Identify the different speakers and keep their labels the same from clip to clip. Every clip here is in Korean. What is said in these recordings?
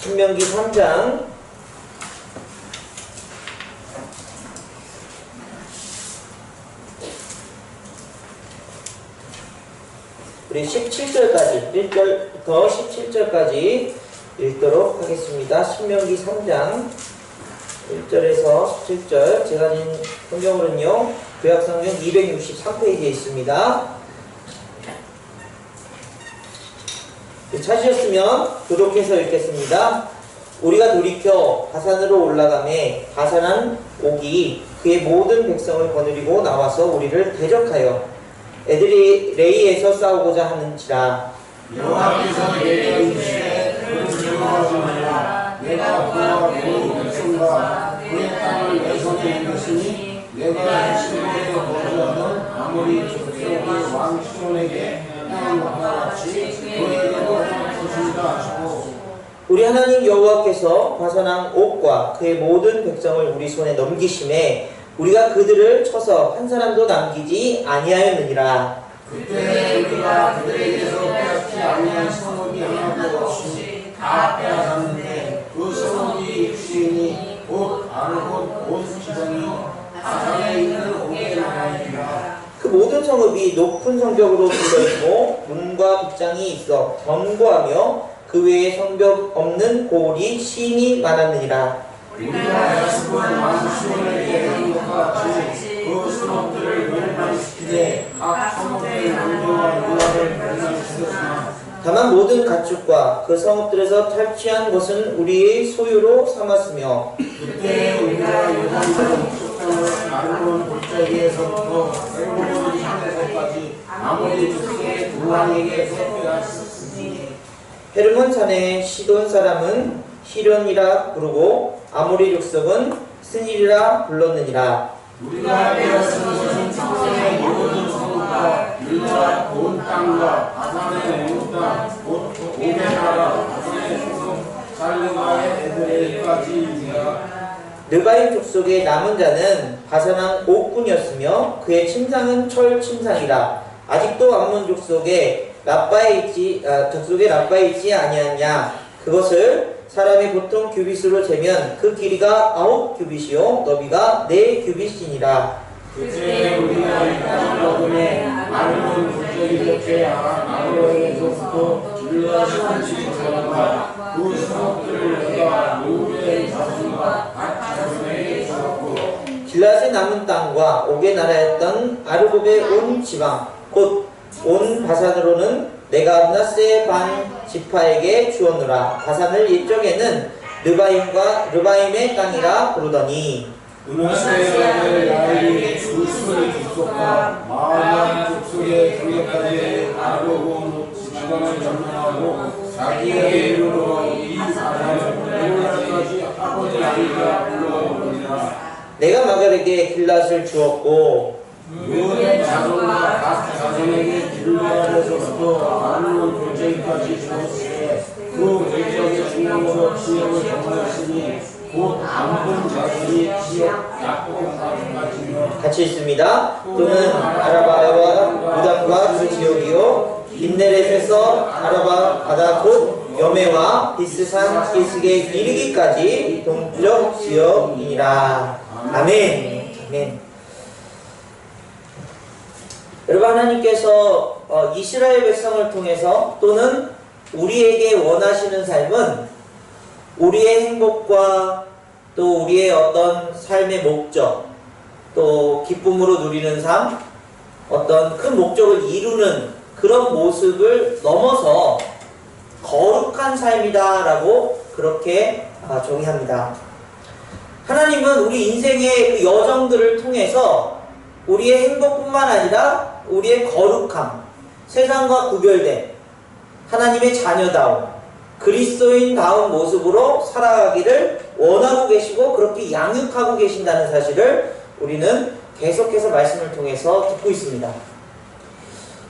Speaker 1: 신명기 3장 우리 17절까지 1절부터 17절까지 읽도록 하겠습니다. 신명기 3장 1절에서 17절 제가 가진 성경으로는요 구약성경 263페이지에 있습니다. 찾으셨으면 교독해서 읽겠습니다. 우리가 돌이켜 바산으로 올라가매 바산한 옥이 그의 모든 백성을 거느리고 나와서 우리를 대적하여 애들이 레이에서 싸우고자 하는지라.
Speaker 2: 여호와께서 내게 이르시되 그를 두려워하지 말라. 내가 그와 그 백성과 그의 땅을 내 손에 있으니 내가 시온에 거주하던 아모리 족속의 왕 시온에게 행한 것과 같이 그에게도 행할 것이다 하시고.
Speaker 1: 우리 하나님 여호와께서 바산한 옥과 그의 모든 백성을 우리 손에 넘기심에 우리가 그들을 쳐서 한 사람도 남기지 아니하였느니라.
Speaker 2: 그때 우리가 그들에게서 빼앗지 아니한 성읍이 하나도 없이 다 빼앗았는데 그 성읍이 주인이 곧 아르곤 온 지방이 바산에 있는 옥에 나라이니라.
Speaker 1: 그 모든 성읍이 높은 성벽으로 둘러있고 문과 빗장이 있어 견고하며 그 외에 성벽 없는 고을이 심히 많았느니라.
Speaker 2: 우리가 야스본 왕 시온에게 한 것과 같이 그 성읍들을 멸망시키되 각 성읍의 남녀와 여자를 멸망시켰으나
Speaker 1: 다만 모든 가축과 그 성읍들에서 탈취한 것은 우리의 소유로 삼았으며
Speaker 2: 그때 우리가 요단강 북쪽강을 아르곤 골짜기에서부터 엘로본 산에서까지 아모리 족속의 두 왕에게 빼앗았으니
Speaker 1: 헤르몬 산의 시돈 사람은 히련이라 부르고 아모리 족속은 스닐이라 불렀느니라.
Speaker 2: 우리가 빼앗은 것은 성의 모든 성과 율라 온 땅과 바산의 온 땅, 곧 옥의 나라 바산의 소속 살르가의 에드레이까지이니라.
Speaker 1: 르바임 족속의 남은 자는 바산한 옥군이었으며 그의 침상은 철 침상이라. 아직도 암몬 족속의 랍바에 있지 아니하냐. 그것을 사람이 보통 규빗으로 재면 그 길이가 9규빗이요 너비가 4규빗이니라.
Speaker 2: 그때 우리가 이까지 얻음에 아르몬 골짜기 끝에 아르몬에서부터 율라 시온지파와 그 성읍들을 내가 노루의 자손과 각 자손에게 주었고
Speaker 1: 길앗의 남은 땅과 옥의 나라였던 아르곱의 온 지방 곧 온 바산으로는 내가 므낫세의 반 지파에게 주었노라. 바산을 옛적에는 르바임의 땅이라 부르더니
Speaker 2: 므낫세의 아들 야엘이 주스의 족속과 마아냐 족속의 교회까지 아르곤 지방을 점령하고 자기의 이름으로 이 바산을 오늘까지 아버지 아비가 불러오니라.
Speaker 1: 내가 마갈에게 길앗을 주었고
Speaker 2: 모든 자손과 각 자손에게 길르앗에서부터 아르논 골짜기까지 주었으되 그 외적의 중앙으로 지역을 정하였으니 곧 암본 자손이 지역 야곱 가족까지며
Speaker 1: 같이 있습니다. 또는 아라바와 무단과 그 지역이요 인네렛에서 아라바 바다 곧 여메와 비스산 기슭에 이르기까지 동쪽 지역이니라. 아멘. 아멘. 여러분 하나님께서 이스라엘 백성을 통해서 또는 우리에게 원하시는 삶은 우리의 행복과 또 우리의 어떤 삶의 목적 또 기쁨으로 누리는 삶 어떤 큰 목적을 이루는 그런 모습을 넘어서 거룩한 삶이다 라고 그렇게 정의합니다. 하나님은 우리 인생의 그 여정들을 통해서 우리의 행복뿐만 아니라 우리의 거룩함, 세상과 구별된 하나님의 자녀다움, 그리스도인다운 모습으로 살아가기를 원하고 계시고 그렇게 양육하고 계신다는 사실을 우리는 계속해서 말씀을 통해서 듣고 있습니다.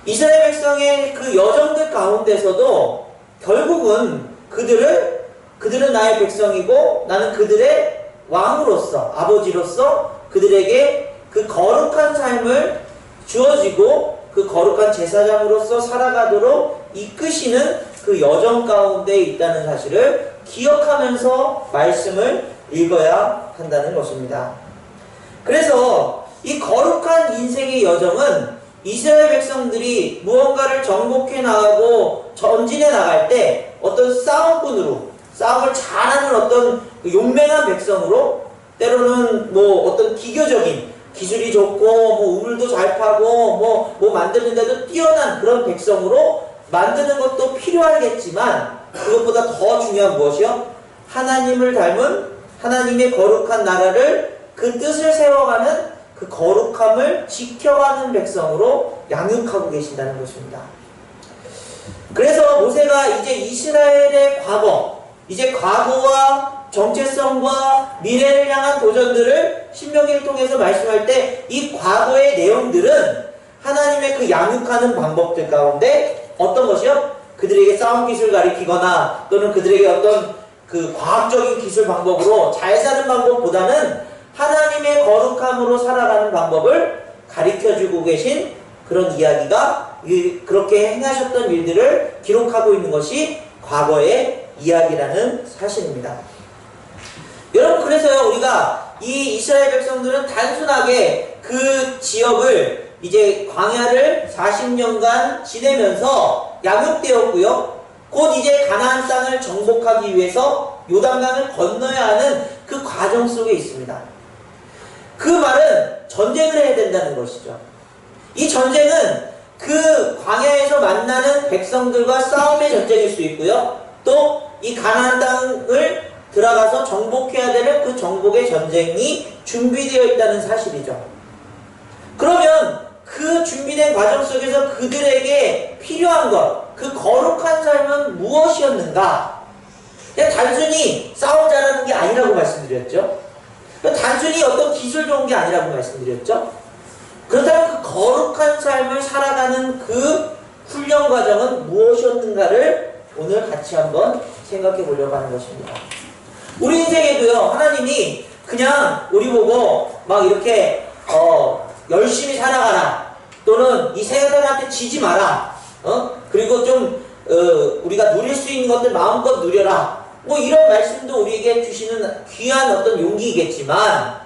Speaker 1: 이스라엘 백성의 그 여정들 가운데서도 결국은 그들은 나의 백성이고 나는 그들의 왕으로서 아버지로서 그들에게 그 거룩한 삶을 주어지고 그 거룩한 제사장으로서 살아가도록 이끄시는 그 여정 가운데 있다는 사실을 기억하면서 말씀을 읽어야 한다는 것입니다. 그래서 이 거룩한 인생의 여정은 이스라엘 백성들이 무언가를 정복해 나가고 전진해 나갈 때 어떤 싸움꾼으로, 싸움을 잘하는 어떤 용맹한 백성으로, 때로는 뭐 어떤 기교적인 기술이 좋고 뭐 우물도 잘 파고 뭐 만드는 데도 뛰어난 그런 백성으로 만드는 것도 필요하겠지만, 그것보다 더 중요한 무엇이요? 하나님을 닮은 하나님의 거룩한 나라를, 그 뜻을 세워가는 그 거룩함을 지켜가는 백성으로 양육하고 계신다는 것입니다. 그래서 모세가 이제 이스라엘의 과거, 이제 과거와 정체성과 미래를 향한 도전들을 신명기를 통해서 말씀할 때, 이 과거의 내용들은 하나님의 그 양육하는 방법들 가운데 어떤 것이요? 그들에게 싸움 기술 가리키거나 또는 그들에게 어떤 그 과학적인 기술 방법으로 잘 사는 방법보다는 하나님의 거룩함으로 살아가는 방법을 가르쳐주고 계신 그런 이야기가, 그렇게 행하셨던 일들을 기록하고 있는 것이 과거의 이야기라는 사실입니다. 여러분, 그래서요, 우리가 이 이스라엘 백성들은 단순하게 그 지역을 이제 광야를 40년간 지내면서 양육되었고요, 곧 이제 가나안 땅을 정복하기 위해서 요단강을 건너야 하는 그 과정 속에 있습니다. 그 말은 전쟁을 해야 된다는 것이죠. 이 전쟁은 그 광야에서 만나는 백성들과 싸움의 전쟁일 수 있고요, 또 이 가나안 땅을 들어가서 정복해야 되는 그 정복의 전쟁이 준비되어 있다는 사실이죠. 그러면 그 준비된 과정 속에서 그들에게 필요한 것, 그 거룩한 삶은 무엇이었는가? 그냥 단순히 싸움 잘하는 게 아니라고 말씀드렸죠. 단순히 어떤 기술 좋은 게 아니라고 말씀드렸죠. 그렇다면 그 거룩한 삶을 살아가는 그 훈련 과정은 무엇이었는가를 오늘 같이 한번 생각해 보려고 하는 것입니다. 우리 인생에도요, 하나님이 그냥 우리 보고 막 이렇게 열심히 살아가라, 또는 이 세상한테 지지 마라, 그리고 좀 우리가 누릴 수 있는 것들 마음껏 누려라, 뭐 이런 말씀도 우리에게 주시는 귀한 어떤 용기이겠지만,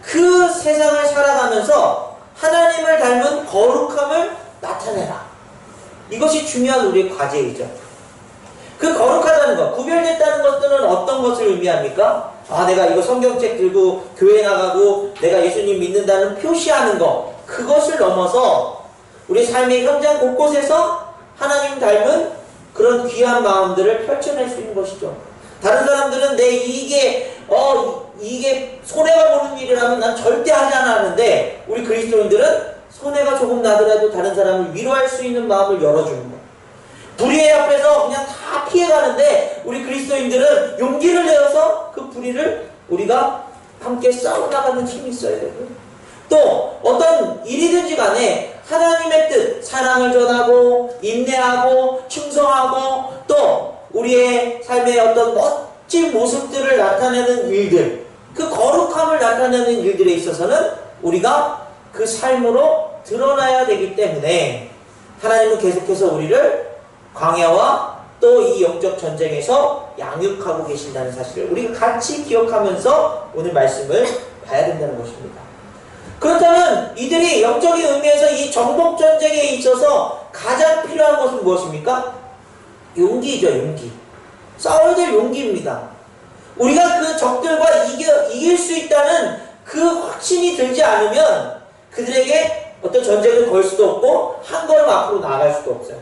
Speaker 1: 그 세상을 살아가면서 하나님을 닮은 거룩함을 나타내라, 이것이 중요한 우리의 과제이죠. 그 거룩하다는 것, 구별됐다는 것들은 어떤 것을 의미합니까? 아, 내가 이거 성경책 들고 교회 나가고 내가 예수님 믿는다는 표시하는 것, 그것을 넘어서 우리 삶의 현장 곳곳에서 하나님 닮은 그런 귀한 마음들을 펼쳐낼 수 있는 것이죠. 다른 사람들은 이게 손해가 보는 일이라면 난 절대 하지 않아 하는데, 우리 그리스도인들은 손해가 조금 나더라도 다른 사람을 위로할 수 있는 마음을 열어주는 것. 불의의 앞에서 그냥 다 피해가는데, 우리 그리스도인들은 용기를 내어서 그 불의를 우리가 함께 싸워나가는 힘이 있어야 되고요. 또 어떤 일이든지 간에 하나님의 뜻, 사랑을 전하고 인내하고 충성하고 또 우리의 삶의 어떤 멋진 모습들을 나타내는 일들, 그 거룩함을 나타내는 일들에 있어서는 우리가 그 삶으로 드러나야 되기 때문에 하나님은 계속해서 우리를 광야와 또 이 영적 전쟁에서 양육하고 계신다는 사실을 우리가 같이 기억하면서 오늘 말씀을 봐야 된다는 것입니다. 그렇다면 이들이 영적인 의미에서 이 정복 전쟁에 있어서 가장 필요한 것은 무엇입니까? 용기죠, 용기. 싸워야 될 용기입니다. 우리가 그 적들과 이길 수 있다는 그 확신이 들지 않으면 그들에게 어떤 전쟁을 걸 수도 없고 한 걸음 앞으로 나아갈 수도 없어요.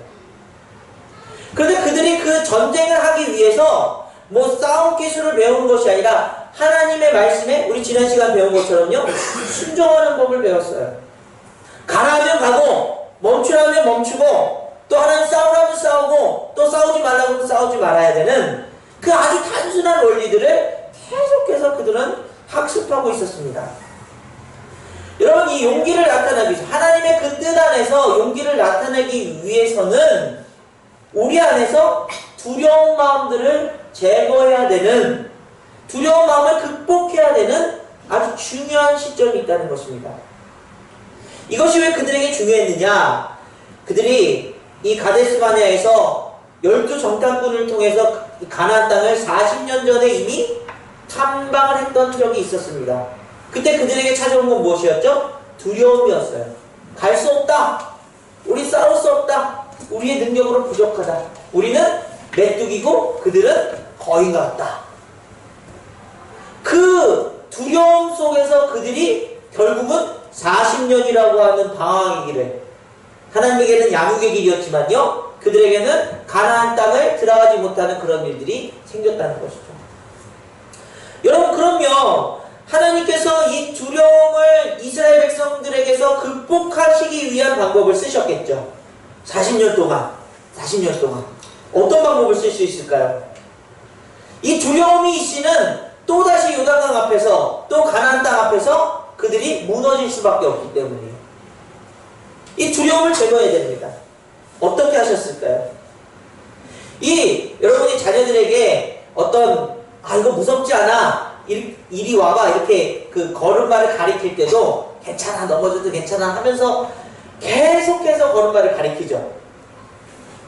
Speaker 1: 그런데 그들이 그 전쟁을 하기 위해서 뭐 싸움 기술을 배우는 것이 아니라 하나님의 말씀에, 우리 지난 시간 배운 것처럼요, 순종하는 법을 배웠어요. 가라면 가고 멈추라면 멈추고, 또 하나님 싸우라면 싸우고, 또 싸우지 말라고 하면 싸우지 말아야 되는 그 아주 단순한 원리들을 계속해서 그들은 학습하고 있었습니다. 여러분, 이 용기를 나타내기 위해서, 하나님의 그 뜻 안에서 용기를 나타내기 위해서는 우리 안에서 두려운 마음들을 제거해야 되는, 두려운 마음을 극복해야 되는 아주 중요한 시점이 있다는 것입니다. 이것이 왜 그들에게 중요했느냐? 그들이 이 가데스 바네아에서 12 정탐꾼을 통해서 가나안 땅을 40년 전에 이미 탐방을 했던 적이 있었습니다. 그때 그들에게 찾아온 건 무엇이었죠? 두려움이었어요. 갈 수 없다. 우리 싸울 수 없다. 우리의 능력으로 부족하다. 우리는 메뚜기고 그들은 거인 같다. 그 두려움 속에서 그들이 결국은 40년이라고 하는 방황의 길을, 하나님에게는 양육의 길이었지만요, 그들에게는 가나안 땅을 들어가지 못하는 그런 일들이 생겼다는 것이죠. 여러분, 그럼요, 하나님께서 이 두려움을 이스라엘 백성들에게서 극복하시기 위한 방법을 쓰셨겠죠. 40년 동안 어떤 방법을 쓸 수 있을까요? 이 두려움이 있이는 또다시 요단강 앞에서, 또 가나안 땅 앞에서 그들이 무너질 수밖에 없기 때문이에요. 이 두려움을 제거해야 됩니다. 어떻게 하셨을까요? 여러분이 자녀들에게 어떤, 이거 무섭지 않아, 이리 와봐, 이렇게 그 걸음마를 가리킬 때도 괜찮아, 넘어져도 괜찮아 하면서 계속해서 걸음마를 가리키죠.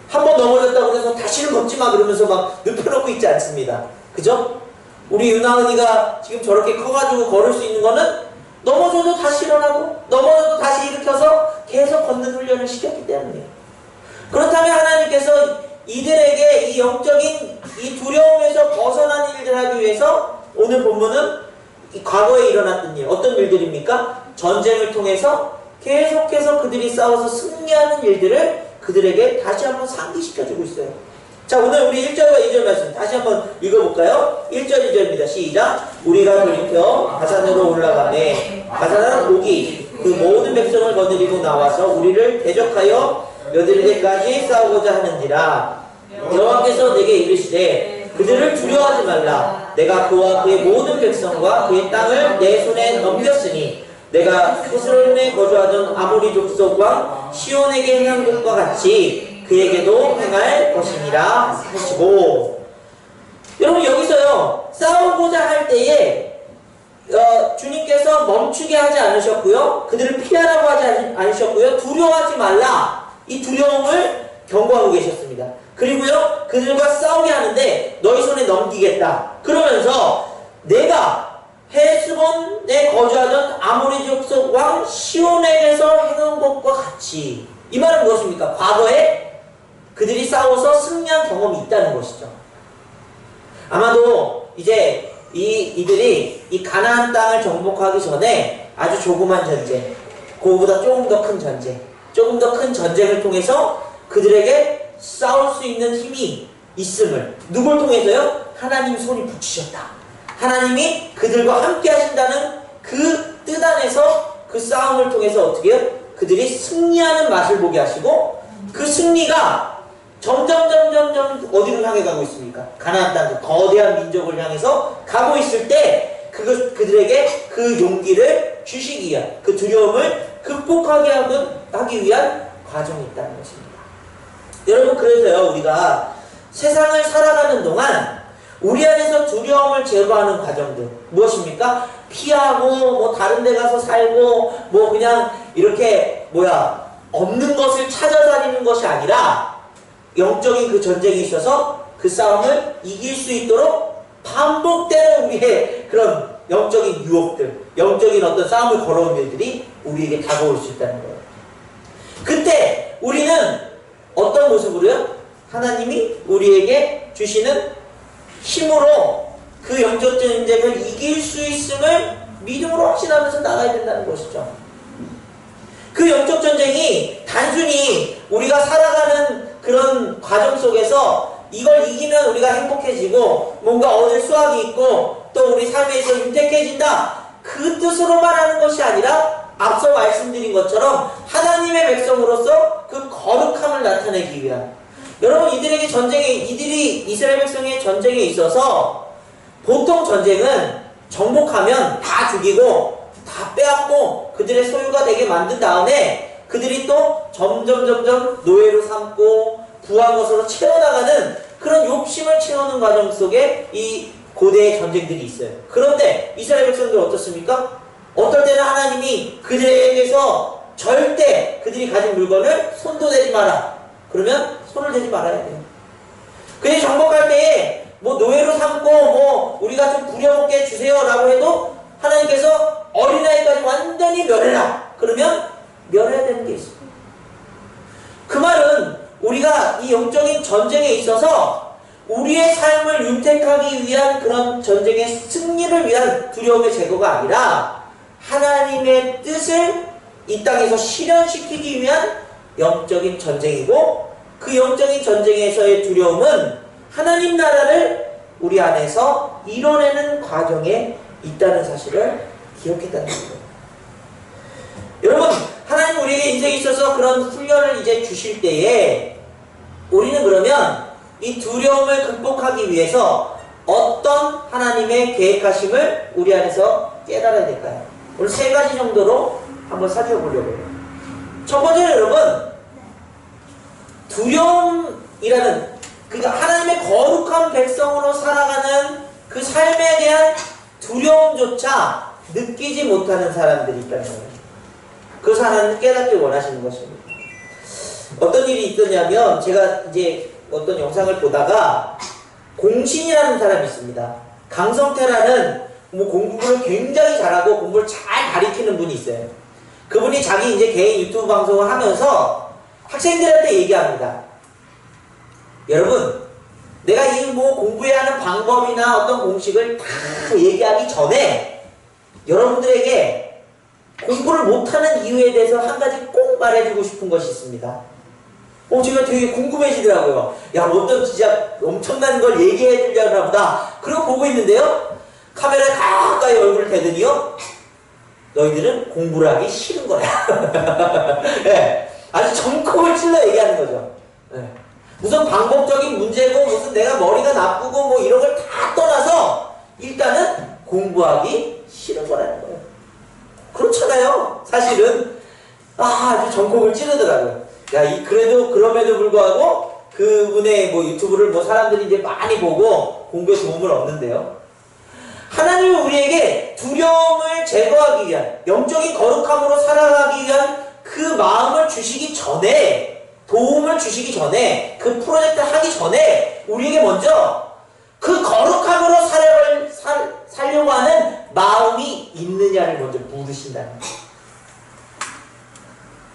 Speaker 1: 한번 넘어졌다고 해서 다시는 걷지 마 그러면서 막 눕혀놓고 있지 않습니다. 그죠? 우리 유나은이가 지금 저렇게 커가지고 걸을 수 있는 거는 넘어져도 다시 일어나고 넘어져도 다시 일으켜서 계속 걷는 훈련을 시켰기 때문이에요. 그렇다면 하나님께서 이들에게 이 영적인 이 두려움에서 벗어난 일을 하기 위해서 오늘 본문은 이 과거에 일어났던 일, 어떤 일들입니까? 전쟁을 통해서 계속해서 그들이 싸워서 승리하는 일들을 그들에게 다시 한번 상기시켜주고 있어요. 자, 오늘 우리 1절과 2절 말씀 다시 한번 읽어볼까요? 1절, 2절입니다. 시작! 우리가 돌이켜 바산으로 올라가매 바산은 오기 그 모든 백성을 거느리고 나와서 우리를 대적하여 여드레까지 싸우고자 하는지라. 여호와께서 내게 이르시되 그들을 두려워하지 말라. 내가 그와 그의 모든 백성과 그의 땅을 내 손에 넘겼으니 내가 헤스론에 거주하던 아모리 족속 왕 시온에게 행한 것과 같이 그에게도 행할 것이니라 하시고. 여러분, 여기서요, 싸우고자 할 때에 주님께서 멈추게 하지 않으셨고요, 그들을 피하라고 하지 않으셨고요, 두려워하지 말라, 이 두려움을 경고하고 계셨습니다. 그리고요, 그들과 싸우게 하는데 너희 손에 넘기겠다 그러면서 내가 헤스본에 거주하던 아모리 족속 왕 시온에게서 행한 것과 같이. 이 말은 무엇입니까? 과거에 그들이 싸워서 승리한 경험이 있다는 것이죠. 아마도 이제 이들이 이 가나안 땅을 정복하기 전에 아주 조그만 전쟁, 그거보다 조금 더 큰 전쟁, 조금 더 큰 전쟁을 통해서 그들에게 싸울 수 있는 힘이 있음을, 누굴 통해서요? 하나님 손이 붙이셨다. 하나님이 그들과 함께 하신다는 그 뜻 안에서 그 싸움을 통해서 어떻게 해요? 그들이 승리하는 맛을 보게 하시고, 그 승리가 점점 어디로 향해 가고 있습니까? 가나안 땅, 거대한 민족을 향해서 가고 있을 때 그들에게 그 용기를 주시기 위한, 그 두려움을 극복하게 하기 위한 과정이 있다는 것입니다. 여러분, 그래서요, 우리가 세상을 살아가는 동안 우리 안에서 두려움을 제거하는 과정들 무엇입니까? 피하고 뭐 다른 데 가서 살고 뭐 그냥 이렇게 없는 것을 찾아다니는 것이 아니라 영적인 그 전쟁이 있어서 그 싸움을 이길 수 있도록 반복되는 우리의 그런 영적인 유혹들, 영적인 어떤 싸움을 걸어온 일들이 우리에게 다가올 수 있다는 거예요. 그때 우리는 어떤 모습으로요? 하나님이 우리에게 주시는 힘으로 그 영적 전쟁을 이길 수 있음을 믿음으로 확신하면서 나가야 된다는 것이죠. 그 영적 전쟁이 단순히 우리가 살아가는 그런 과정 속에서 이걸 이기면 우리가 행복해지고 뭔가 얻을 수확이 있고 또 우리 삶에서 윤택해진다, 그 뜻으로만 하는 것이 아니라 앞서 말씀드린 것처럼 하나님의 백성으로서 그 거룩함을 나타내기 위한, 여러분, 이들이 이스라엘 백성의 전쟁에 있어서 보통 전쟁은 정복하면 다 죽이고 다 빼앗고 그들의 소유가 되게 만든 다음에 그들이 또 점점 노예로 삼고 부한 것으로 채워나가는 그런 욕심을 채우는 과정 속에 이 고대의 전쟁들이 있어요. 그런데 이스라엘 백성들은 어떻습니까? 어떨 때는 하나님이 그들에게서 절대 그들이 가진 물건을 손도 대지 마라, 그러면 손을 대지 말아야 돼요. 근데 정복할 때에 뭐 노예로 삼고 뭐 우리가 좀 부려먹게 해주세요라고 해도 하나님께서 어린아이까지 완전히 멸해라. 그러면 멸해야 되는 게 있습니다. 그 말은 우리가 이 영적인 전쟁에 있어서 우리의 삶을 윤택하기 위한 그런 전쟁의 승리를 위한 두려움의 제거가 아니라 하나님의 뜻을 이 땅에서 실현시키기 위한 영적인 전쟁이고, 그 영적인 전쟁에서의 두려움은 하나님 나라를 우리 안에서 이뤄내는 과정에 있다는 사실을 기억했다는 거예요. 여러분, 하나님 우리에게 인생에 있어서 그런 훈련을 이제 주실 때에 우리는 그러면 이 두려움을 극복하기 위해서 어떤 하나님의 계획하심을 우리 안에서 깨달아야 될까요? 오늘 3가지 정도로 한번 살펴보려고 해요. 첫 번째는 여러분, 두려움이라는, 그러니까 하나님의 거룩한 백성으로 살아가는 그 삶에 대한 두려움조차 느끼지 못하는 사람들이 있다는 거예요. 그래서 하나님은 깨닫기 원하시는 것입니다. 어떤 일이 있었냐면, 제가 이제 어떤 영상을 보다가 공신이라는 사람이 있습니다. 강성태라는 뭐 공부를 굉장히 잘하고 공부를 잘 가리키는 분이 있어요. 그분이 자기 이제 개인 유튜브 방송을 하면서 학생들한테 얘기합니다. 여러분, 내가 이 뭐 공부해야 하는 방법이나 어떤 공식을 다 얘기하기 전에 여러분들에게 공부를 못하는 이유에 대해서 한 가지 꼭 말해주고 싶은 것이 있습니다. 제가 되게 궁금해지더라고요. 야, 어떤 진짜 엄청난 걸 얘기해 주려나 보다. 그러고 보고 있는데요. 카메라에 가까이 얼굴을 대더니요. 너희들은 공부를 하기 싫은 거야. 네, 아주 정콕을 찔러 얘기하는 거죠. 네. 무슨 방법적인 문제고 무슨 내가 머리가 나쁘고 뭐 이런 걸 다 떠나서 일단은 공부하기 싫은 거라는 거예요. 그렇잖아요. 사실은 아주 정콕을 찌르더라고요. 야, 그래도 그럼에도 불구하고 그분의 뭐 유튜브를 뭐 사람들이 이제 많이 보고 공부에 도움을 얻는데요. 하나님은 우리에게 두려움을 제거하기 위한, 영적인 거룩함으로 살아가기 위한 그 마음을 주시기 전에, 도움을 주시기 전에, 그 프로젝트 하기 전에 우리에게 먼저 그 거룩함으로 살려고 하는 마음이 있느냐를 먼저 물으신다는 거예요.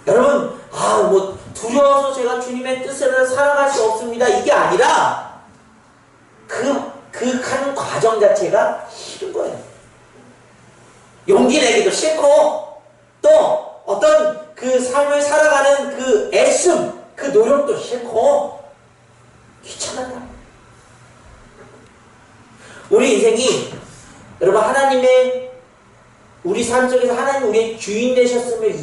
Speaker 1: 여러분, 뭐 두려워서 제가 주님의 뜻을 살아갈 수 없습니다, 이게 아니라 그 한 과정 자체가 싫은 거예요. 용기 내기도 싫고, 또 어떤 그 삶을 살아가는 그 애씀, 그 노력도 싫고 귀찮아요. 우리 인생이, 여러분, 하나님의 우리 삶 속에서 하나님 우리의 주인 되셨음을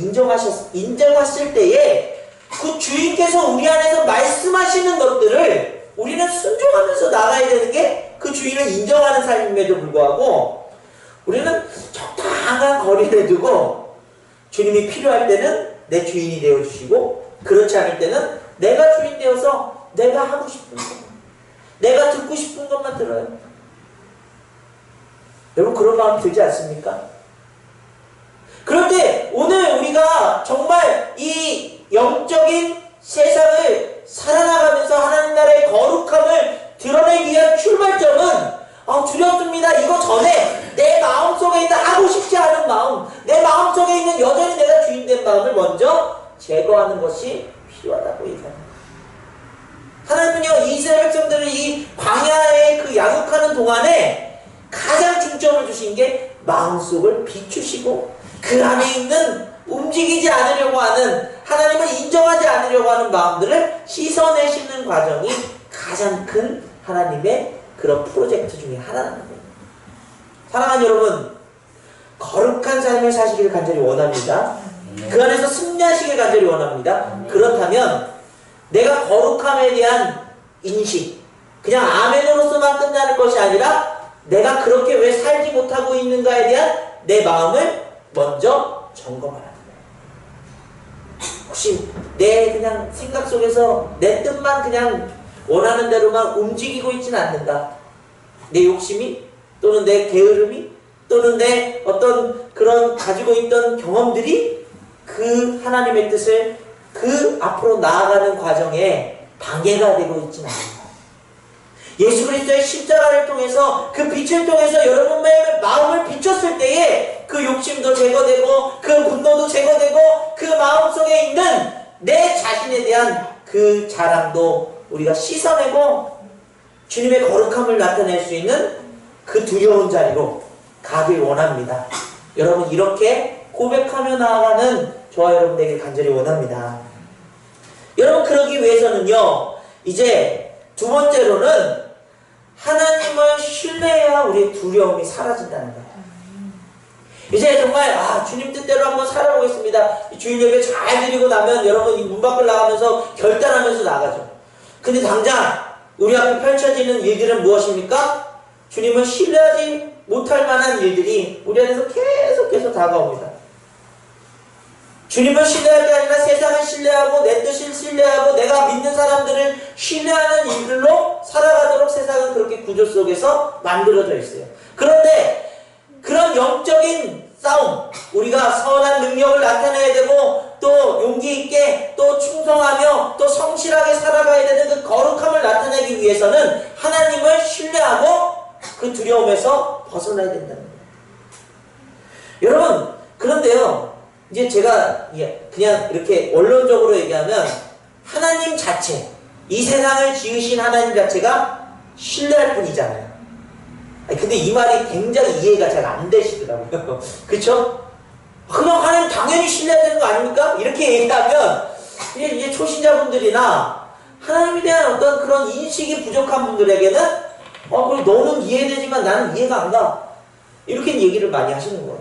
Speaker 1: 인정했을 때에 그 주인께서 우리 안에서 말씀하시는 것들을 우리는 순종하면서 나가야 되는 게 그 주인을 인정하는 삶임에도 불구하고 우리는 적당한 거리를 두고 주님이 필요할 때는 내 주인이 되어주시고, 그렇지 않을 때는 내가 주인 되어서 내가 하고 싶은 것, 내가 듣고 싶은 것만 들어요. 여러분, 그런 마음 들지 않습니까? 그런데 오늘 우리가 정말 이 영적인 세상을 살아나가면서 하나님 나라의 거룩함을 드러내기 위한 출발점은 두렵습니다. 이거 전에 내 마음속에 있는 하고 싶지 않은 마음, 내 마음속에 있는 여전히 내가 주인된 마음을 먼저 제거하는 것이 필요하다고 얘기합니다. 하나님은요, 이스라엘 백성들을 이 광야에 그 양육하는 동안에 가장 중점을 주신 게 마음속을 비추시고 그 안에 있는 움직이지 않으려고 하는, 하나님을 인정하지 않으려고 하는 마음들을 씻어내시는 과정이 가장 큰 하나님의 그런 프로젝트 중에 하나라는 거예요. 사랑하는 여러분, 거룩한 삶을 사시기를 간절히 원합니다. 그 안에서 승리하시길 간절히 원합니다. 그렇다면 내가 거룩함에 대한 인식, 그냥 아멘으로서만 끝나는 것이 아니라 내가 그렇게 왜 살지 못하고 있는가에 대한 내 마음을 먼저 점검하라는 거예요. 혹시 내 그냥 생각 속에서 내 뜻만 그냥 원하는 대로만 움직이고 있지는 않는가? 내 욕심이, 또는 내 게으름이, 또는 내 어떤 그런 가지고 있던 경험들이 그 하나님의 뜻을 그 앞으로 나아가는 과정에 방해가 되고 있지는 않는가? 예수 그리스도의 십자가를 통해서 그 빛을 통해서 여러분의 마음을 비췄을 때에 그 욕심도 제거되고 그 분노도 제거되고 그 마음속에 있는 내 자신에 대한 그 자랑도 우리가 씻어내고 주님의 거룩함을 나타낼 수 있는 그 두려운 자리로 가길 원합니다. 여러분 이렇게 고백하며 나아가는 저와 여러분에게 간절히 원합니다. 여러분 그러기 위해서는요. 이제 두 번째로는 하나님을 신뢰해야 우리의 두려움이 사라진다는 거예요. 이제 정말 주님 뜻대로 한번 살아보겠습니다. 주일 예배 잘 드리고 나면 여러분 이 문 밖을 나가면서 결단하면서 나가죠. 근데 당장 우리 앞에 펼쳐지는 일들은 무엇입니까? 주님을 신뢰하지 못할 만한 일들이 우리 안에서 계속해서 다가옵니다. 주님을 신뢰할 게 아니라 세상을 신뢰하고 내 뜻을 신뢰하고 내가 믿는 사람들을 신뢰하는 일들로 살아가도록 세상은 그렇게 구조 속에서 만들어져 있어요. 그런데 그런 영적인 싸움, 우리가 선한 능력을 나타내야 되고 또 용기 있게 또 충성하며 또 성실하게 살아가야 되는 그 거룩함을 나타내기 위해서는 하나님을 신뢰하고 그 두려움에서 벗어나야 된다는 거예요. 여러분 그런데요 이제 제가 그냥 이렇게 원론적으로 얘기하면 하나님 자체, 이 세상을 지으신 하나님 자체가 신뢰할 뿐이잖아요. 근데 이 말이 굉장히 이해가 잘 안 되시더라고요. 그쵸? 그럼 하나님 당연히 신뢰해야 되는 거 아닙니까? 이렇게 얘기하면 이제 초신자분들이나 하나님에 대한 어떤 그런 인식이 부족한 분들에게는 그럼 너는 이해되지만 나는 이해가 안 가. 이렇게 얘기를 많이 하시는 거예요.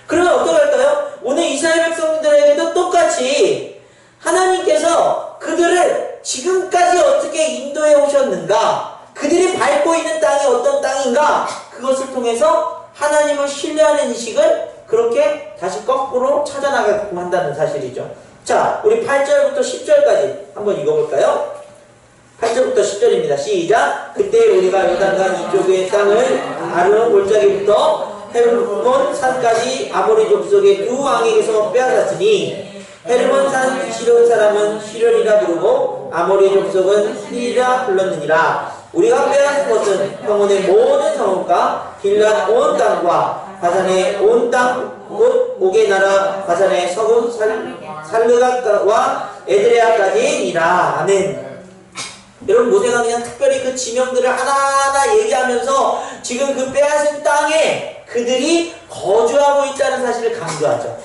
Speaker 1: 그러면 어떡할까요? 오늘 이스라엘 백성들에게도 똑같이 하나님께서 그들을 지금까지 어떻게 인도해 오셨는가, 그들이 밟고 있는 땅이 어떤 땅인가, 그것을 통해서 하나님을 신뢰하는 인식을 그렇게 다시 거꾸로 찾아나가고 한다는 사실이죠. 자, 우리 8절부터 10절까지 한번 읽어볼까요? 8절부터 10절입니다. 시작! 그때 우리가 요단강 이쪽의 땅을 아르논 골짜기부터 헤르몬 산까지 아모리 족속의 두 왕에게서 빼앗았으니 헤르몬 산 시련 사람은 시련이라 부르고 아모리 족속은 히리라 불렀느니라. 우리가 빼앗은 것은 형원의 모든 성읍과 길랏 온 땅과 바산의 온 땅 곧 옥의 나라 바산의 서군 살르가와 에드레아까지니라. 아멘. 여러분 모세가 그냥 특별히 그 지명들을 하나하나 얘기하면서 지금 그 빼앗은 땅에 그들이 거주하고 있다는 사실을 강조하죠.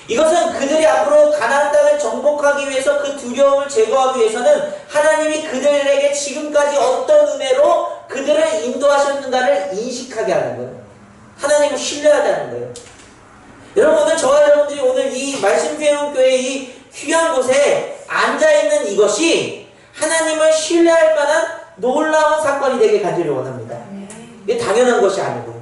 Speaker 1: 이것은 그들이 앞으로 가나안 땅을 정복하기 위해서 그 두려움을 제거하기 위해서는 하나님이 그들에게 지금까지 어떤 은혜로 그들을 인도하셨는가를 인식하게 하는 거예요. 하나님을 신뢰하자는 거예요. 여러분 오늘 저와 여러분들이 오늘 이 말씀교회 이 귀한 곳에 앉아있는 이것이 하나님을 신뢰할 만한 놀라운 사건이 되길 간절히 원합니다. 이게 당연한 것이 아니고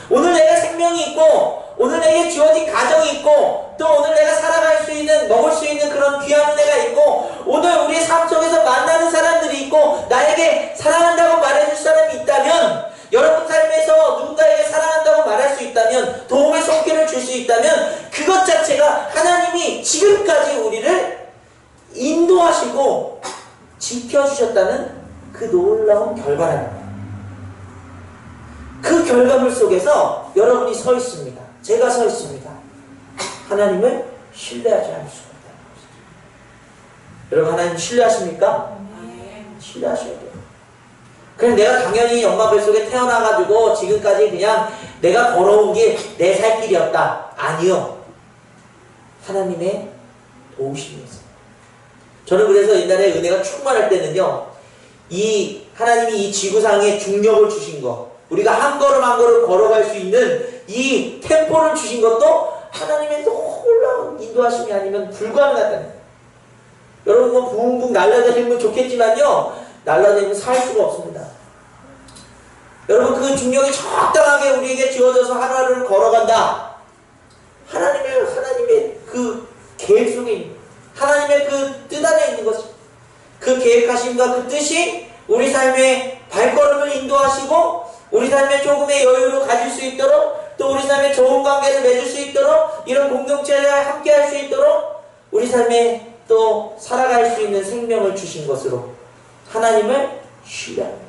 Speaker 1: 오늘 내가 생명이 있고 오늘 내게 주어진 가정이 있고 또 오늘 내가 살아갈 수 있는 먹을 수 있는 그런 귀한 은혜가 있고 오늘 우리의 삶 속에서 만나는 사람들이 있고 나에게 사랑한다고 말해줄 사람이 있다면 여러분 삶에서 누군가에게 사랑한다고 말할 수 있다면 도움의 손길을 줄 수 있다면 그것 자체가 하나님이 지금까지 우리를 인도하시고 지켜주셨다는 그 놀라운 결과랍니다. 그 결과물 속에서 여러분이 서 있습니다. 제가 서 있습니다. 하나님을 신뢰하지 않을 수가 없다는 것이죠. 여러분 하나님 신뢰하십니까? 신뢰하셔야 돼요. 그냥 내가 당연히 엄마 뱃속에 태어나가지고 지금까지 그냥 내가 걸어온 게 내 살 길이었다. 아니요. 하나님의 도우심이 있어요. 저는 그래서 옛날에 은혜가 충만할 때는요. 하나님이 이 지구상에 중력을 주신 거 우리가 한 걸음 한 걸음 걸어갈 수 있는 이 템포를 주신 것도 하나님의 놀라운 인도하심이 아니면 불가능하다는 거예요. 여러분 뭐 붕붕 날아다니면 좋겠지만요. 날아다니면 살 수가 없습니다. 여러분 그 중력이 적당하게 우리에게 주어져서 하루하루를 걸어간다. 하나님의 그 계획 속에 있는 하나님의 그 뜻 안에 있는 것이 그 계획하심과 그 뜻이 우리 삶의 발걸음을 인도하시고 우리 삶에 조금의 여유를 가질 수 있도록 또 우리 삶에 좋은 관계를 맺을 수 있도록 이런 공동체를 함께 할 수 있도록 우리 삶에 또 살아갈 수 있는 생명을 주신 것으로 하나님을 신뢰합니다.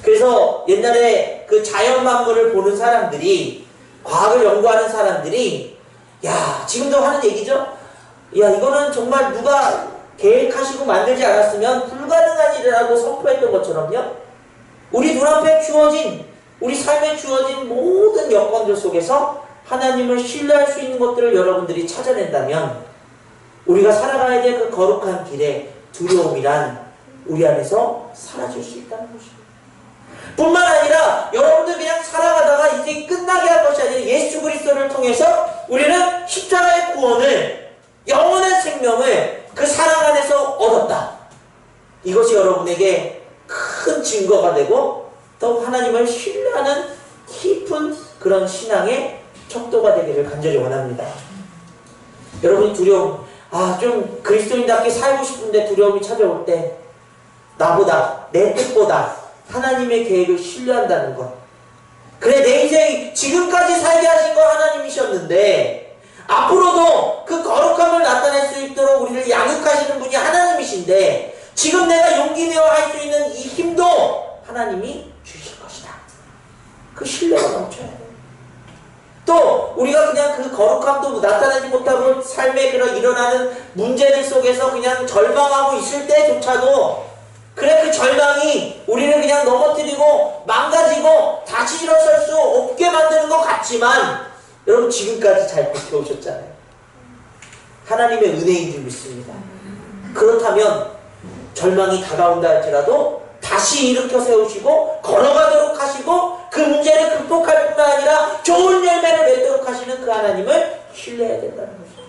Speaker 1: 그래서 옛날에 그 자연 만물을 보는 사람들이, 과학을 연구하는 사람들이, 야, 지금도 하는 얘기죠? 야, 이거는 정말 누가 계획하시고 만들지 않았으면 불가능한 일이라고 선포했던 것처럼요. 우리 눈앞에 주어진, 우리 삶에 주어진 모든 여건들 속에서 하나님을 신뢰할 수 있는 것들을 여러분들이 찾아낸다면 우리가 살아가야 될 그 거룩한 길에 두려움이란 우리 안에서 사라질 수 있다는 것입니다. 뿐만 아니라 여러분들 그냥 살아가다가 인생이 끝나게 할 것이 아니라 예수 그리스도를 통해서 우리는 십자가의 구원을, 영원한 생명을 그 사랑 안에서 얻었다. 이것이 여러분에게 큰 증거가 되고 또 하나님을 신뢰하는 깊은 그런 신앙의 척도가 되기를 간절히 원합니다. 여러분이 두려움, 좀 그리스도인답게 살고 싶은데 두려움이 찾아올 때 나보다, 내 뜻보다 하나님의 계획을 신뢰한다는 것. 그래, 내 인생 지금까지 살게 하신 건 하나님이셨는데 앞으로도 그 거룩함을 나타낼 수 있도록 우리를 양육하시는 분이 하나님이신데 지금 내가 용기 내어 할 수 있는 이 힘도 하나님이 주실 것이다. 그 신뢰가 넘쳐야 돼요. 또 우리가 그냥 그 거룩함도 나타나지 못하고 삶에 그런 일어나는 문제들 속에서 그냥 절망하고 있을 때조차도 그래, 그 절망이 우리를 그냥 넘어뜨리고 망가지고 다시 일어설 수 없게 만드는 것 같지만 여러분 지금까지 잘 버텨오셨잖아요. 하나님의 은혜인 줄 믿습니다. 그렇다면 절망이 다가온다 할지라도 다시 일으켜 세우시고 걸어가도록 하시고 그 문제를 극복할 뿐만 아니라 좋은 열매를 맺도록 하시는 그 하나님을 신뢰해야 된다는 것입니다.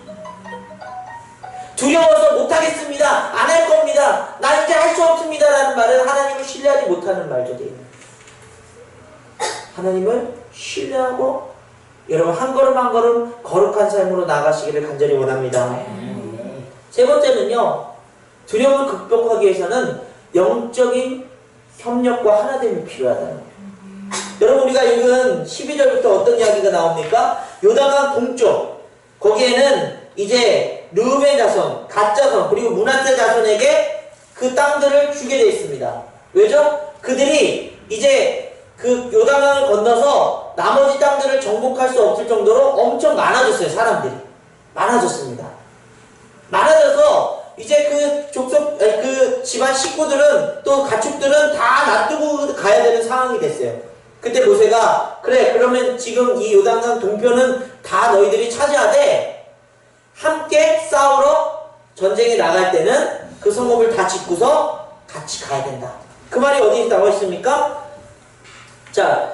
Speaker 1: 두려워서 못하겠습니다. 안 할 겁니다. 나 이제 할 수 없습니다. 라는 말은 하나님을 신뢰하지 못하는 말들이에요. 하나님을 신뢰하고 여러분 한 걸음 한 걸음 거룩한 삶으로 나아가시기를 간절히 원합니다. 세 번째는요. 두려움을 극복하기 위해서는 영적인 협력과 하나됨이 필요하다는 거예요. 여러분 우리가 읽은 12절부터 어떤 이야기가 나옵니까? 요단강 동쪽 거기에는 이제 르우벤 자손, 갓 자손, 그리고 므낫세 자손에게 그 땅들을 주게 되어 있습니다. 왜죠? 그들이 이제 그 요단강을 건너서 나머지 땅들을 정복할 수 없을 정도로 엄청 많아졌어요. 사람들이 많아졌습니다. 많아져서 이제 그 족속, 그 집안 식구들은 또 가축들은 다 놔두고 가야 되는 상황이 됐어요. 그때 모세가 그래, 그러면 지금 이 요단강 동편은 다 너희들이 차지하되 함께 싸우러 전쟁에 나갈 때는 그 성읍을 다 짓고서 같이 가야 된다. 그 말이 어디에 나와 있습니까? 자,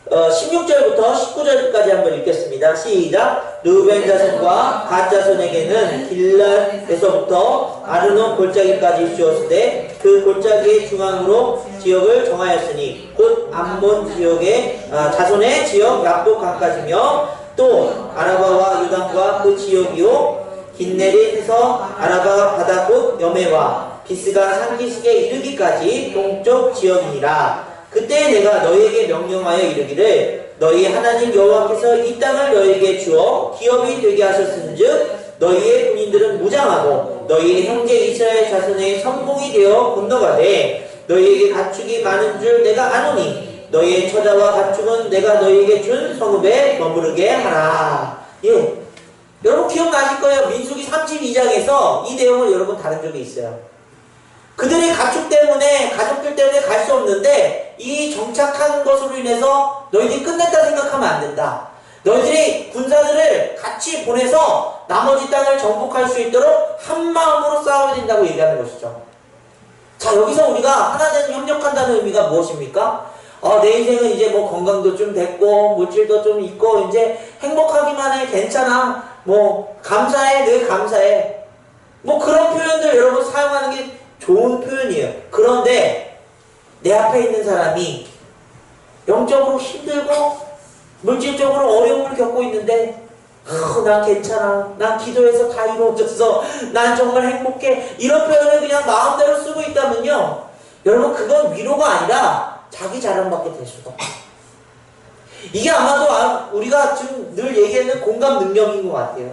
Speaker 1: 16절부터 19절까지 한번 읽겠습니다. 시작. 르우벤 자손과 갓 자손에게는 길랏에서부터 아르논 골짜기까지 주었으되 그 골짜기의 중앙으로 지역을 정하였으니 곧 암몬 지역의 자손의 지역 야복 강까지며 또 아라바와 유단과 그 지역이요 긴네릿에서 아라바 바다 곧 여메와 비스가 산기슭에 이르기까지 동쪽 지역이니라. 그때 내가 너희에게 명령하여 이르기를 너희 하나님 여호와께서 이 땅을 너희에게 주어 기업이 되게 하셨은즉 너희의 군인들은 무장하고 너희의 형제 이스라엘 자손의 선봉이 되어 건너가되 너희에게 가축이 많은 줄 내가 아노니 너희의 처자와 가축은 내가 너희에게 준 성읍에 머무르게 하라. 예, 여러분 기억나실 거예요. 민수기 32장에서 이 내용을 여러분 다룬 적이 있어요. 그들이 가축 때문에, 가족들 때문에 갈 수 없는데 이 정착한 것으로 인해서 너희들이 끝냈다 생각하면 안 된다. 너희들이 군사들을 같이 보내서 나머지 땅을 정복할 수 있도록 한 마음으로 싸워야 된다고 얘기하는 것이죠. 자, 여기서 우리가 하나님 협력한다는 의미가 무엇입니까? 내 인생은 이제 뭐 건강도 좀 됐고 물질도 좀 있고 이제 행복하기만 해, 괜찮아, 뭐 감사해, 늘 감사해, 뭐 그런 표현들 여러분 사용하는 게 좋은 표현이에요. 그런데 내 앞에 있는 사람이 영적으로 힘들고 물질적으로 어려움을 겪고 있는데 난 괜찮아, 난 기도해서 다 이루어졌어, 난 정말 행복해, 이런 표현을 그냥 마음대로 쓰고 있다면요, 여러분 그건 위로가 아니라 자기 자랑밖에 될 수가 없어요. 이게 아마도 우리가 지금 늘 얘기하는 공감 능력인 것 같아요.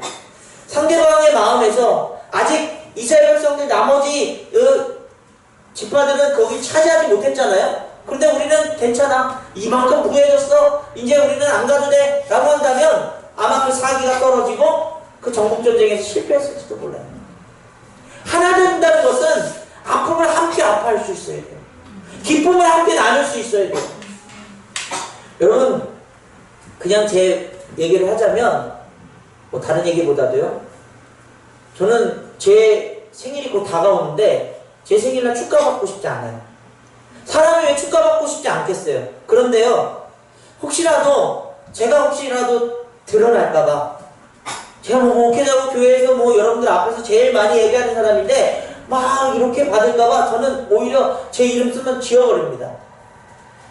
Speaker 1: 상대방의 마음에서 아직 이스라엘 백성들 나머지 지파들은 거기 차지하지 못했잖아요. 그런데 우리는 괜찮아. 이만큼 부해졌어. 이제 우리는 안 가도 돼. 라고 한다면 아마 그 사기가 떨어지고 그 정복전쟁에서 실패했을지도 몰라요. 하나 된다는 것은 아픔을 함께 아파할 수 있어야 돼요. 기쁨을 함께 나눌 수 있어야 돼요. 여러분, 그냥 제 얘기를 하자면 뭐 다른 얘기보다도요, 저는 제 생일이 곧 다가오는데 제 생일날 축하받고 싶지 않아요. 사람이 왜 축하받고 싶지 않겠어요? 그런데요, 제가 혹시라도 드러날까봐, 제가 뭐 목회자고 교회에서 뭐 여러분들 앞에서 제일 많이 얘기하는 사람인데 막 이렇게 받을까봐 저는 오히려 제 이름 쓰면 지워버립니다.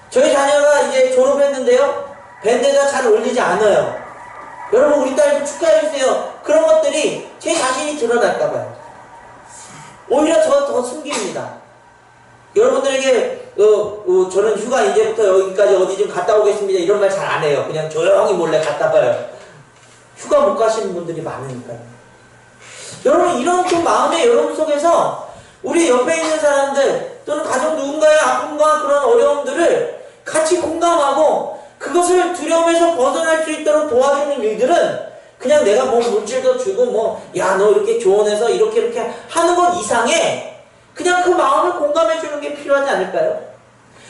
Speaker 1: 저희 자녀가 이제 졸업했는데요, 밴드가 잘 어울리지 않아요. 여러분, 우리 딸도 축하해주세요. 그런 것들이 제 자신이 드러날까봐요. 오히려 더 숨깁니다. 여러분들에게 저는 휴가 이제부터 여기까지 어디 좀 갔다 오겠습니다 이런 말 잘 안 해요. 그냥 조용히 몰래 갔다 가요. 휴가 못 가시는 분들이 많으니까요. 여러분, 이런 좀 마음의 여러분 속에서 우리 옆에 있는 사람들 또는 가족 누군가의 아픔과 그런 어려움들을 같이 공감하고 그것을 두려움에서 벗어날 수 있도록 도와주는 일들은 그냥 내가 뭐 물질도 주고 뭐 야 너 이렇게 조언해서 이렇게 하는 것 이상에 그냥 그 마음을 공감해 주는 게 필요하지 않을까요?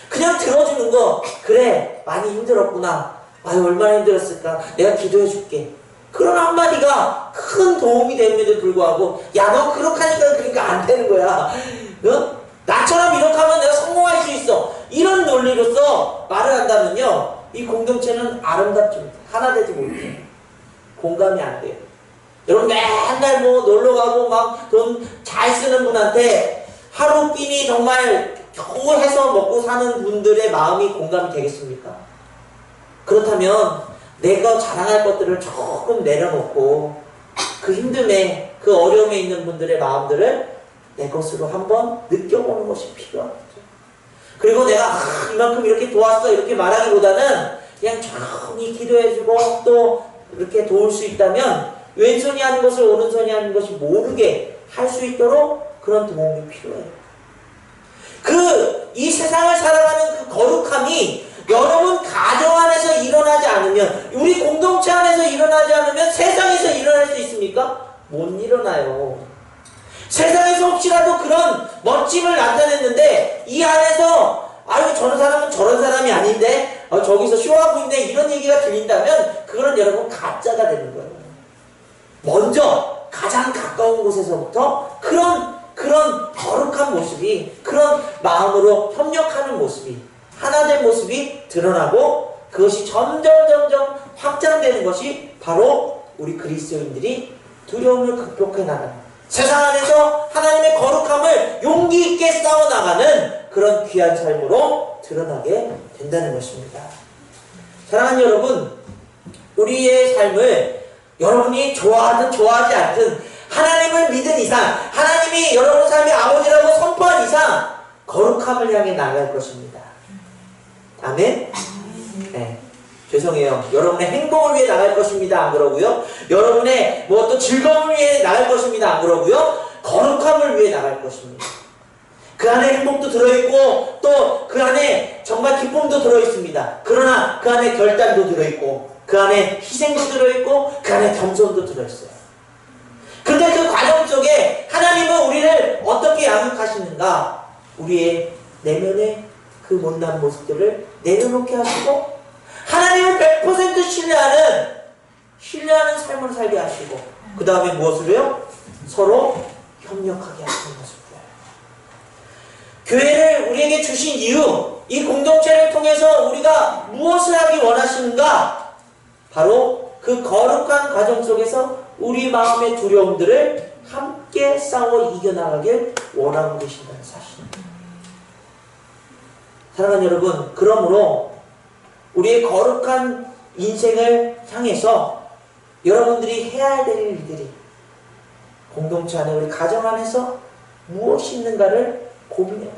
Speaker 1: 그냥 들어주는 거, 그래 많이 힘들었구나, 아유 얼마나 힘들었을까, 내가 기도해 줄게, 그런 한마디가 큰 도움이 됨에도 불구하고 야 너 그렇게 하니까 그러니까 안 되는 거야, 어? 나처럼 이렇게 하면 내가 성공할 수 있어, 이런 논리로서 말을 한다면요, 이 공동체는 아름답지 못해, 하나 되지 못해, 공감이 안 돼요. 여러분, 맨날 뭐 놀러가고 막 돈 잘 쓰는 분한테 하루 끼니 정말 겨우 해서 먹고 사는 분들의 마음이 공감이 되겠습니까? 그렇다면 내가 자랑할 것들을 조금 내려놓고 그 힘듦에, 그 어려움에 있는 분들의 마음들을 내 것으로 한번 느껴보는 것이 필요하죠. 그리고 내가 이만큼 이렇게 도왔어 이렇게 말하기보다는 그냥 조용히 기도해주고 또 이렇게 도울 수 있다면 왼손이 하는 것을 오른손이 하는 것이 모르게 할 수 있도록 그런 도움이 필요해요. 이 세상을 살아가는 그 거룩함이 여러분 가정 안에서 일어나지 않으면, 우리 공동체 안에서 일어나지 않으면 세상에서 일어날 수 있습니까? 못 일어나요. 세상에서 혹시라도 그런 멋짐을 나타냈는데 이 안에서 아유 저런 사람은 저런 사람이 아닌데 저기서 쇼하고 있네 이런 얘기가 들린다면 그거는 여러분 가짜가 되는 거예요. 먼저 가장 가까운 곳에서부터 그런 거룩한 모습이, 그런 마음으로 협력하는 모습이, 하나된 모습이 드러나고 그것이 점점 확장되는 것이 바로 우리 그리스도인들이 두려움을 극복해 나가는, 세상 안에서 하나님의 거룩함을 용기 있게 싸워나가는 그런 귀한 삶으로 드러나게 된다는 것입니다. 사랑하는 여러분, 우리의 삶을 여러분이 좋아하든 좋아하지 않든 하나님을 믿은 이상, 하나님이 여러분 삶의 아버지라고 선포한 이상 거룩함을 향해 나갈 것입니다. 아멘? 네. 죄송해요. 여러분의 행복을 위해 나갈 것입니다. 안 그러고요. 여러분의 뭐 또 즐거움을 위해 나갈 것입니다. 안 그러고요. 거룩함을 위해 나갈 것입니다. 그 안에 행복도 들어있고 또 그 안에 정말 기쁨도 들어있습니다. 그러나 그 안에 결단도 들어있고 그 안에 희생도 들어있고 그 안에 겸손도 들어있어요. 근데 그 과정 속에 하나님은 우리를 어떻게 양육하시는가? 우리의 내면의 그 못난 모습들을 내려놓게 하시고 하나님을 100% 신뢰하는 삶을 살게 하시고 그 다음에 무엇을 해요? 서로 협력하게 하시는 것입니다. 교회를 우리에게 주신 이유, 이 공동체를 통해서 우리가 무엇을 하기 원하시는가? 바로 그 거룩한 과정 속에서 우리 마음의 두려움들을 함께 싸워 이겨나가길 원하고 계신다는 사실입니다. 사랑하는 여러분, 그러므로 우리의 거룩한 인생을 향해서 여러분들이 해야 될 일들이 공동체 안에, 우리 가정 안에서 무엇이 있는가를 고민해요.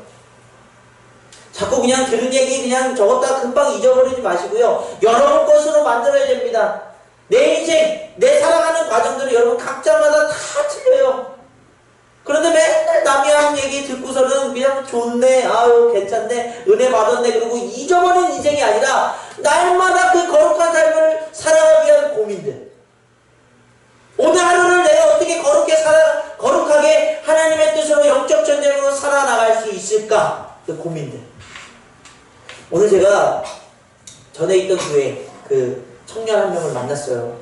Speaker 1: 자꾸 그냥 들은 얘기 그냥 적었다 금방 잊어버리지 마시고요. 여러분 것으로 만들어야 됩니다. 내 인생, 내 살아가는 과정들은 여러분 각자마다 다 틀려요. 그런데 맨날 남이 하는 얘기 듣고서는 그냥 좋네, 아유 괜찮네, 은혜 받았네, 그러고 잊어버린 인생이 아니라 날마다 그 거룩한 삶을 살아가기 위한 고민들. 오늘 하루를 내가 어떻게 거룩하게 하나님의 뜻으로 영적 전쟁으로 살아나갈 수 있을까? 그 고민들. 오늘 제가 전에 있던 교회 그 청년 한 명을 만났어요.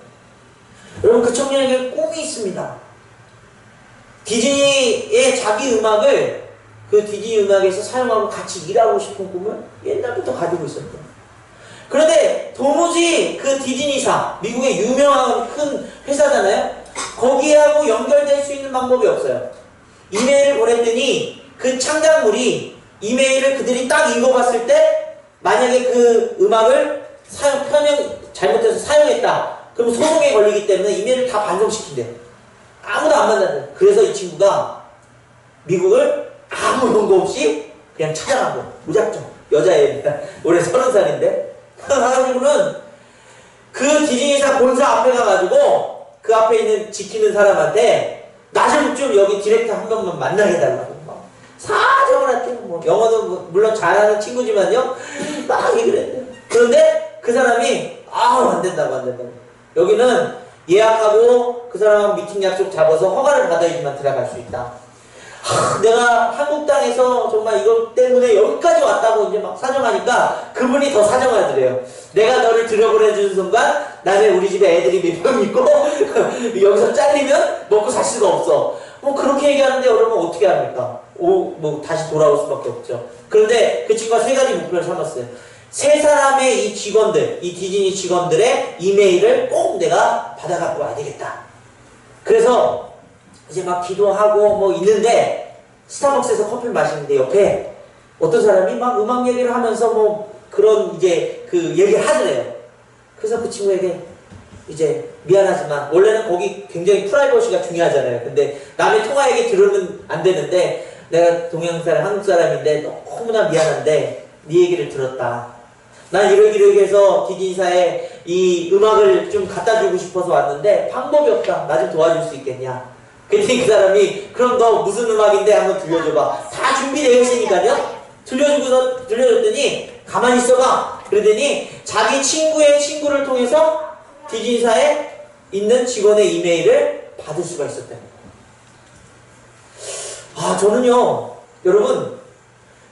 Speaker 1: 여러분, 그 청년에게 꿈이 있습니다. 디즈니의 자기 음악을 그 디즈니 음악에서 사용하고 같이 일하고 싶은 꿈을 옛날부터 가지고 있었대요. 그런데 도무지 그 디즈니사, 미국의 유명한 큰 회사잖아요. 거기하고 연결될 수 있는 방법이 없어요. 이메일을 보냈더니 그 창작물이 이메일을 그들이 딱 읽어봤을 때 만약에 그 음악을 잘못해서 사용했다. 그럼 소송에 걸리기 때문에 이메일을 다 반송시킨대. 아무도 안 만났대. 그래서 이 친구가 미국을 아무 연고 없이 그냥 찾아가고 무작정 여자애입니다. 올해 30살인데 가가지고는 그 디즈니사 본사 앞에 가가지고 그 앞에 있는 지키는 사람한테 나 좀 여기 디렉터 한 명만 만나게 달라고 막 사정을 할때 뭐 영어도 물론 잘하는 친구지만요 막 얘기를 했대요. 그런데 그 사람이 안 된다고 여기는 예약하고 그 사람하고 미팅 약속 잡아서 허가를 받아야지만 들어갈 수 있다. 내가 한국 땅에서 정말 이것 때문에 여기까지 왔다고 이제 막 사정하니까 그분이 더 사정하더래요. 내가 너를 들여보내주는 순간 나중에 우리 집에 애들이 몇 명 있고 여기서 잘리면 먹고 살 수가 없어. 뭐 그렇게 얘기하는데 여러분 어떻게 합니까? 뭐 다시 돌아올 수밖에 없죠. 그런데 그 친구가 3가지 목표를 삼았어요. 3사람의 이 직원들, 이 디즈니 직원들의 이메일을 꼭 내가 받아갖고 와야 되겠다. 그래서 이제 막 기도하고 뭐 있는데 스타벅스에서 커피를 마시는데 옆에 어떤 사람이 막 음악 얘기를 하면서 뭐 그런 이제 그 얘기를 하더래요. 그래서 그 친구에게 이제 미안하지만 원래는 거기 굉장히 프라이버시가 중요하잖아요. 근데 남의 통화 얘기 들으면 안 되는데 내가 동양 사람, 한국 사람인데 너무나 미안한데 네 얘기를 들었다. 난 이러기 해서 디즈니사에 이 음악을 좀 갖다 주고 싶어서 왔는데 방법이 없다. 나 좀 도와줄 수 있겠냐. 그랬더니 그 사람이 그럼 너 무슨 음악인데 한번 들려줘봐. 다 준비되어 있으니까요. 들려줬더니 가만히 있어봐. 그러더니 자기 친구의 친구를 통해서 디즈니사에 있는 직원의 이메일을 받을 수가 있었대요. 저는요 여러분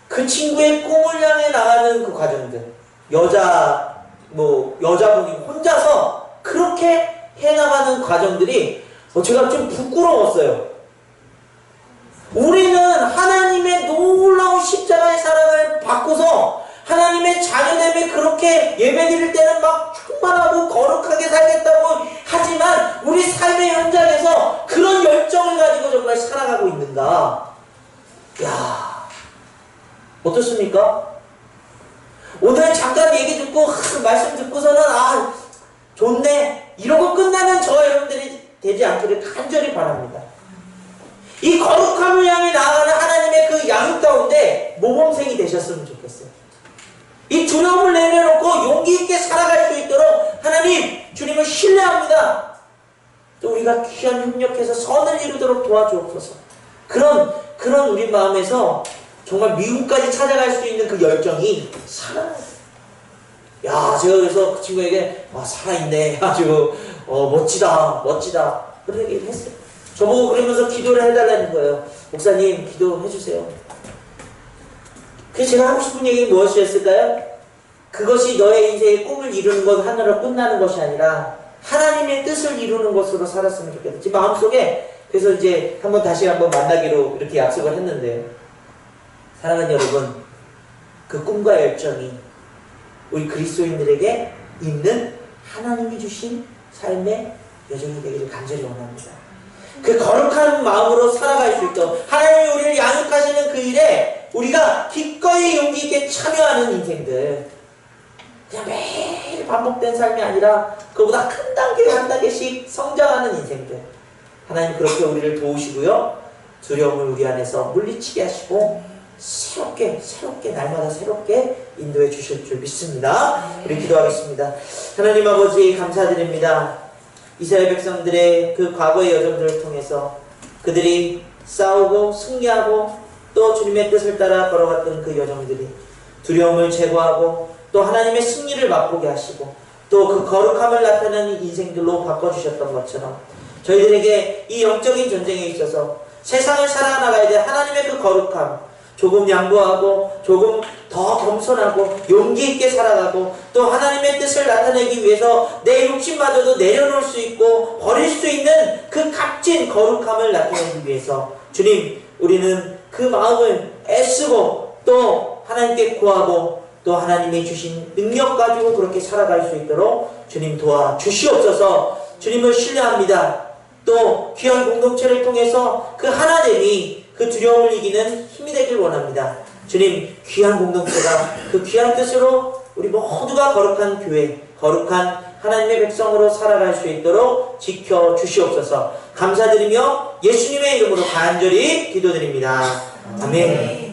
Speaker 1: 그 친구의 꿈을 향해 나가는 그 과정들 여자분이 혼자서 그렇게 해나가는 과정들이 제가 좀 부끄러웠어요. 우리는 하나님의 놀라운 십자가의 사랑을 받고서 하나님의 자녀됨에 그렇게 예배드릴 때는 막 충만하고 거룩하게 살겠다고 하지만 우리 삶의 현장에서 그런 열정을 가지고 정말 살아가고 있는가? 야, 어떻습니까? 오늘 잠깐 얘기 듣고 말씀 듣고서는 좋네 이러고 끝나면 저와 여러분들이 되지 않기를 간절히 바랍니다. 이 거룩함을 향해 나아가는 하나님의 그 양육 가운데 모범생이 되셨으면 좋겠어요. 이 두려움을 내려놓고 용기 있게 살아갈 수 있도록 하나님 주님을 신뢰합니다. 또 우리가 귀한 협력해서 선을 이루도록 도와주옵소서. 그런 우리 마음에서 정말 미국까지 찾아갈 수 있는 그 열정이 살아나요. 야, 제가 그래서 그 친구에게 살아있네 아주 멋지다 그런 얘기를 했어요. 저보고 그러면서 기도를 해달라는 거예요. 목사님 기도해주세요. 그래서 제가 하고 싶은 얘기는 무엇이었을까요? 그것이 너의 인생의 꿈을 이루는 것 하나로 끝나는 것이 아니라 하나님의 뜻을 이루는 것으로 살았으면 좋겠다. 제 마음속에 그래서 이제 다시 한번 만나기로 이렇게 약속을 했는데요. 사랑하는 여러분, 그 꿈과 열정이 우리 그리스도인들에게 있는 하나님이 주신 삶의 여정이 되기를 간절히 원합니다. 그 거룩한 마음으로 살아갈 수 있도록 하나님이 우리를 양육하시는 그 일에 우리가 기꺼이 용기 있게 참여하는 인생들, 그냥 매일 반복된 삶이 아니라 그보다 한 단계 한 단계씩 성장하는 인생들, 하나님 그렇게 우리를 도우시고요 두려움을 우리 안에서 물리치게 하시고 새롭게 날마다 새롭게 인도해 주실 줄 믿습니다. 우리 기도하겠습니다. 하나님 아버지 감사드립니다. 이스라엘 백성들의 그 과거의 여정들을 통해서 그들이 싸우고 승리하고 또 주님의 뜻을 따라 걸어갔던 그 여정들이 두려움을 제거하고 또 하나님의 승리를 맛보게 하시고 또 그 거룩함을 나타내는 인생들로 바꿔주셨던 것처럼 저희들에게 이 영적인 전쟁에 있어서 세상을 살아나가야 될 하나님의 그 거룩함, 조금 양보하고 조금 더 겸손하고 용기 있게 살아가고 또 하나님의 뜻을 나타내기 위해서 내 욕심마저도 내려놓을 수 있고 버릴 수 있는 그 값진 거룩함을 나타내기 위해서 주님, 우리는 그 마음을 애쓰고 또 하나님께 구하고 또 하나님이 주신 능력 가지고 그렇게 살아갈 수 있도록 주님 도와주시옵소서. 주님을 신뢰합니다. 또 귀한 공동체를 통해서 그 하나됨이 그 두려움을 이기는 힘이 되길 원합니다. 주님, 귀한 공동체가 그 귀한 뜻으로 우리 모두가 거룩한 교회, 거룩한 하나님의 백성으로 살아갈 수 있도록 지켜주시옵소서. 감사드리며 예수님의 이름으로 간절히 기도드립니다. 아멘.